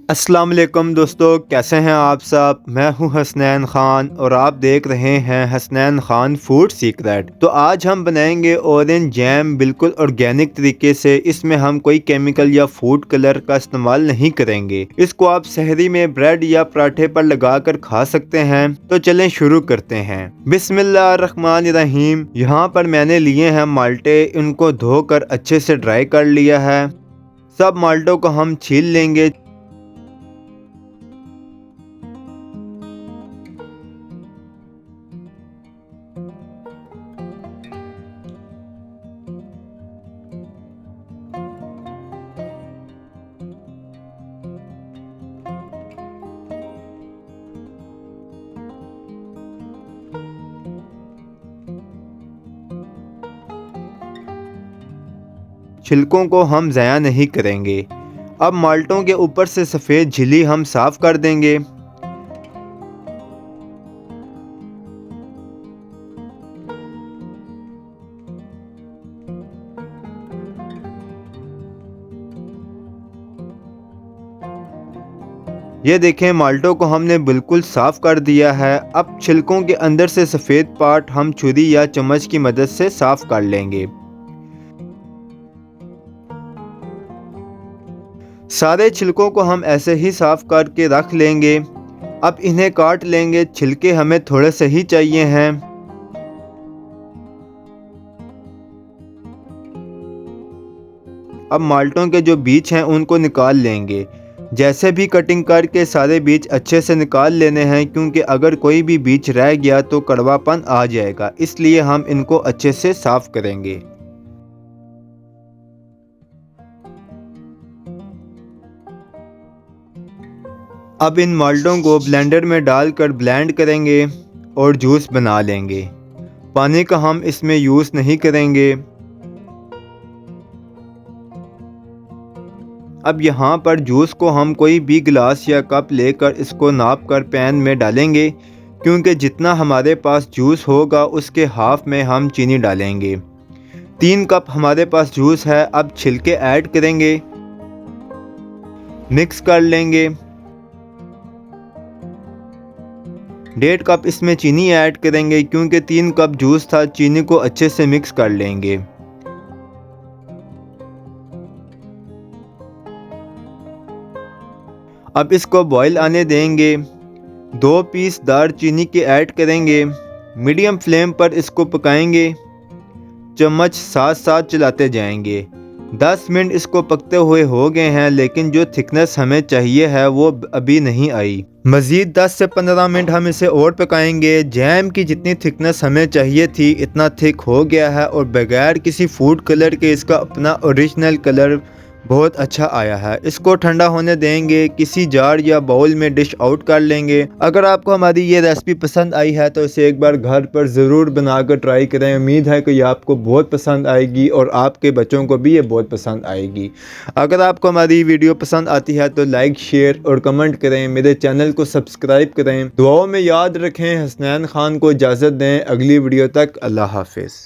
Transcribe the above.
अस्सलाम वालेकुम दोस्तों, कैसे हैं आप सब। मैं हूं हसनैन ख़ान और आप देख रहे हैं हसनैन ख़ान फूड सीक्रेट। तो आज हम बनाएंगे ऑरेंज जैम बिल्कुल ऑर्गेनिक तरीके से। इसमें हम कोई केमिकल या फूड कलर का इस्तेमाल नहीं करेंगे। इसको आप सहरी में ब्रेड या पराठे पर लगाकर खा सकते हैं। तो चलें शुरू करते हैं। बिस्मिल्लाहिर्रहमानिर्रहीम। यहाँ पर मैंने लिए हैं माल्टे, इनको धोकर अच्छे से ड्राई कर लिया है। सब माल्टों को हम छील लेंगे। छिलकों को हम ज़ाया नहीं करेंगे। अब माल्टों के ऊपर से सफ़ेद झिल्ली हम साफ़ कर देंगे। ये देखें, माल्टों को हमने बिल्कुल साफ़ कर दिया है। अब छिलकों के अंदर से सफ़ेद पार्ट हम छुरी या चम्मच की मदद से साफ़ कर लेंगे। सारे छिलकों को हम ऐसे ही साफ़ करके रख लेंगे। अब इन्हें काट लेंगे। छिलके हमें थोड़े से ही चाहिए हैं। अब माल्टों के जो बीज हैं उनको निकाल लेंगे। जैसे भी कटिंग करके सारे बीज अच्छे से निकाल लेने हैं, क्योंकि अगर कोई भी बीज रह गया तो कड़वापन आ जाएगा, इसलिए हम इनको अच्छे से साफ़ करेंगे। अब इन माल्टों को ब्लेंडर में डालकर ब्लेंड करेंगे और जूस बना लेंगे। पानी का हम इसमें यूज़ नहीं करेंगे। अब यहाँ पर जूस को हम कोई भी गिलास या कप लेकर इसको नाप कर पैन में डालेंगे, क्योंकि जितना हमारे पास जूस होगा उसके हाफ में हम चीनी डालेंगे। 3 कप हमारे पास जूस है। अब छिलके ऐड करेंगे, मिक्स कर लेंगे। 1.5 कप इसमें चीनी ऐड करेंगे, क्योंकि 3 कप जूस था। चीनी को अच्छे से मिक्स कर लेंगे। अब इसको बॉईल आने देंगे। 2 पीस दारचीनी के ऐड करेंगे। मीडियम फ्लेम पर इसको पकाएंगे। चम्मच साथ साथ चलाते जाएंगे। 10 मिनट इसको पकते हुए हो गए हैं, लेकिन जो थिकनेस हमें चाहिए है वो अभी नहीं आई। मज़ीद 10 से 15 मिनट हम इसे और पकाएंगे। जैम की जितनी थिकनेस हमें चाहिए थी इतना थिक हो गया है और बगैर किसी फूड कलर के इसका अपना ओरिजिनल कलर बहुत अच्छा आया है। इसको ठंडा होने देंगे। किसी जार या बाउल में डिश आउट कर लेंगे। अगर आपको हमारी ये रेसिपी पसंद आई है तो इसे एक बार घर पर ज़रूर बनाकर ट्राई करें। उम्मीद है कि ये आपको बहुत पसंद आएगी और आपके बच्चों को भी ये बहुत पसंद आएगी। अगर आपको हमारी वीडियो पसंद आती है तो लाइक, शेयर और कमेंट करें। मेरे चैनल को सब्सक्राइब करें। दुआओं में याद रखें। हसनैन ख़ान को इजाज़त दें। अगली वीडियो तक अल्लाह हाफिज़।